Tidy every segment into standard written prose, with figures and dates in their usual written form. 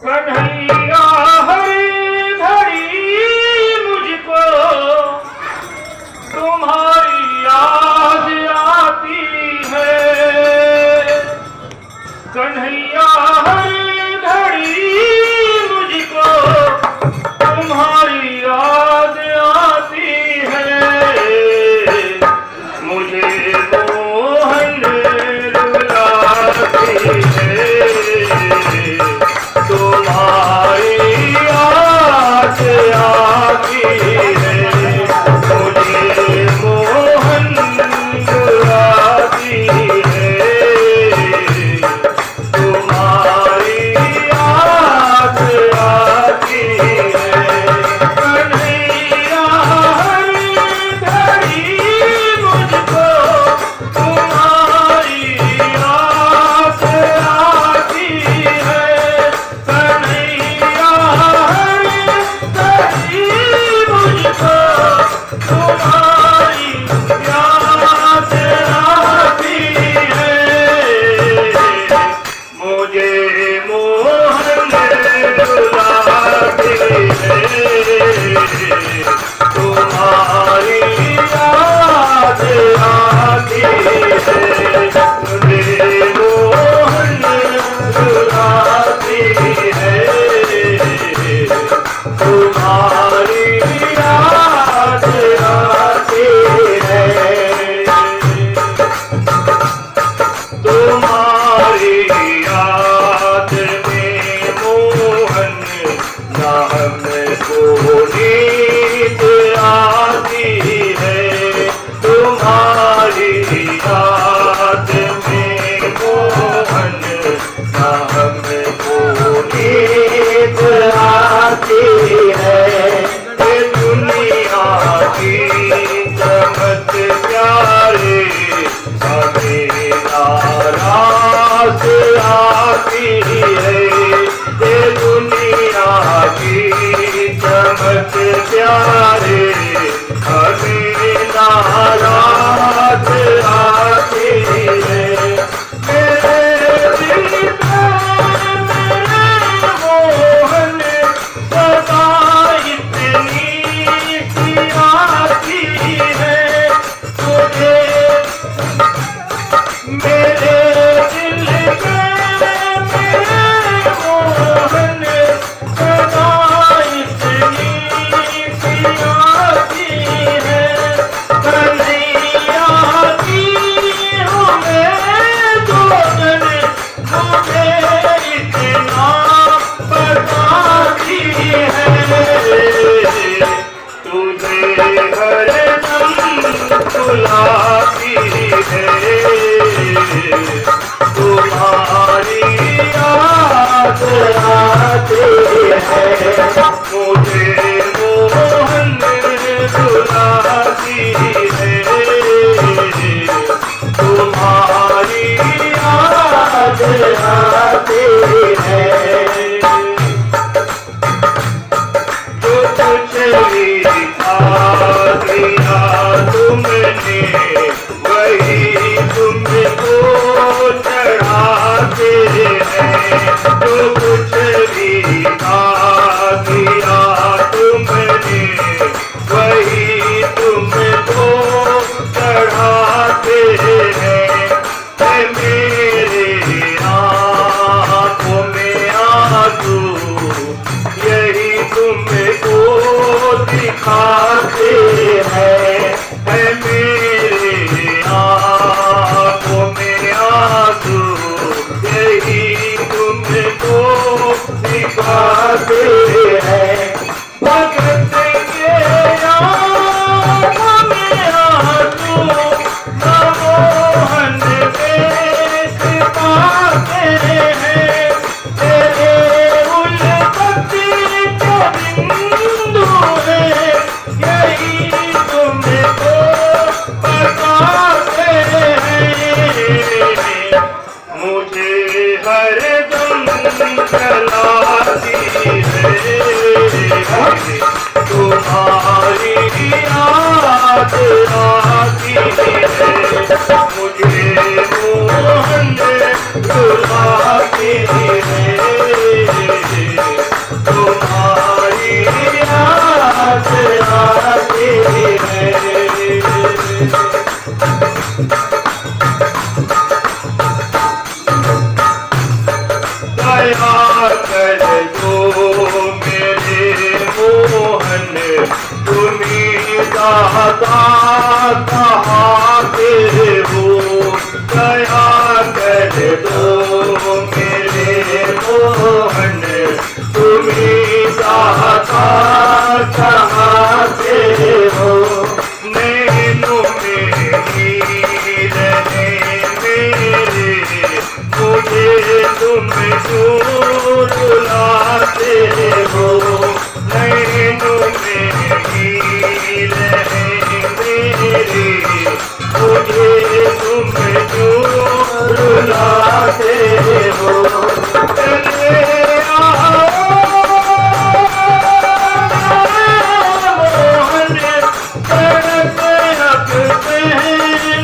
कन्हैया हर घड़ी मुझको तुम्हारी याद आती है। कन्हैया हर घड़ी मुझको तुम्हारी याद आती है। मुझे मोहन रुलाती है। तुम्हारी याद आती है। मुझे मोहन रुलाती है। तुम्हारी याद आती है। कन्हैया हर घड़ी मुझको तुम्हारी याद आती है। कन्हैया हर घड़ी मुझको तुम्हारी याद आती है। मुझे मोहन रुलाती है। तुम्हारी याद आती है। मुझे मोहन रुलाती है। तुम्हारी याद आती है। तुम्हारी याद में मोहन ना हमको नींद आती है। तुम्हारी याद में मोहन ना हमको नींद आती है। ये दुनिया की चमक प्यारे हमें नाराज आती है। ये दुनिया की चमक प्यारे हमें नाराज आती है। मेरे दिल में मेरे मोहन सदा इतनी सी आती है। तुझे मेरे दिल में मेरे मोहन सदा इतनी सी आती है। कन्हैया की हूँ मैं जोगन मुझे इतना बताती है। तुझे हरदम बुलाती है। तुम्हारी याद आती है। मुझे मोहन रुलाती है। तुम्हारी याद आती है। जो कुछ भी खा दिया तुमने वही तुमको चढ़ाते हैं। जो कुछ भी खा दिया तुमने वही तुमको चढ़ाते हैं। मेरे आँखों में आंसू यही तुमको दिखाते हैं। मेरे आँखों में आंसू यही तुमको दिखाते हैं। भगत के आँखों में आंसू न मोहन देख पाते हैं। तेरे उल्फत के बिंदु है यही तुमको बताते हैं। मुझे हरदम चलाती है। तुम्हारी याद आती है। मुझे मोहन रुलाती है। दाता कहाँ से हो दया कर दो मेरे मोहन तुम्हीं दाता कहाँ से हो नैनों में ही रहे मेरे मुझे तुम क्यों रुलाते हो नैनों में ही रहे मेरे मुझे तुम क्यों रुलाते हो चले आओ मोहन सड़क अब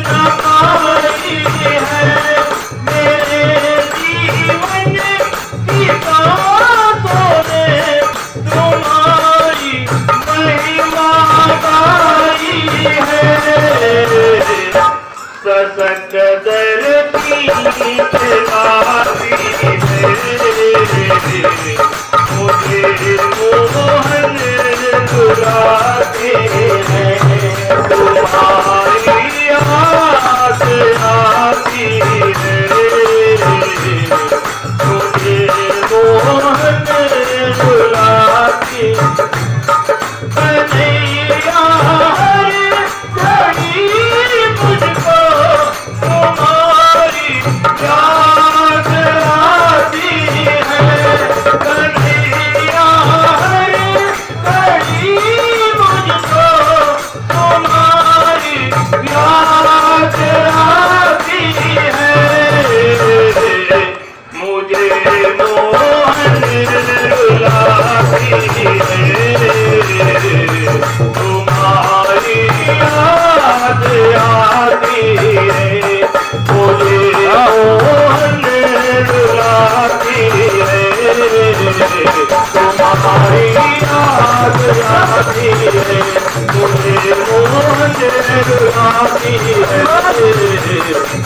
नमाई है मेरे जीवन की बातों ने तुम्हारी महिमा गाई है ससक दर की खिलाती है मुझे मोहन बुलाते हैं तुम्हारी याद आती है मुझे मोहन बुलाती कन्हैया हर घड़ी मुझको तुम्हारी याद आती है कन्हैया हर घड़ी मुझको तुम्हारी याद आती है मुझे मोहन रुलाती है तुम्हारी याद आती है मुझे मोहन रुलाती है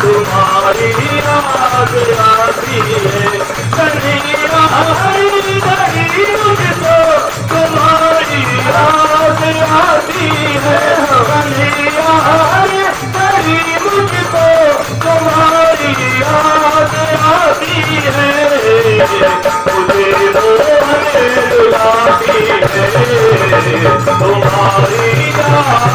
तुम्हारी याद आती है मुझे मोहन रुलाती है तुम्हारी याद आती है कन्हैया हर घड़ी मुझको तुम्हारी याद आती है कन्हैया हर घड़ी मुझको तुम्हारी याद आती है मुझे मोहन रुलाती है तुम्हारी याद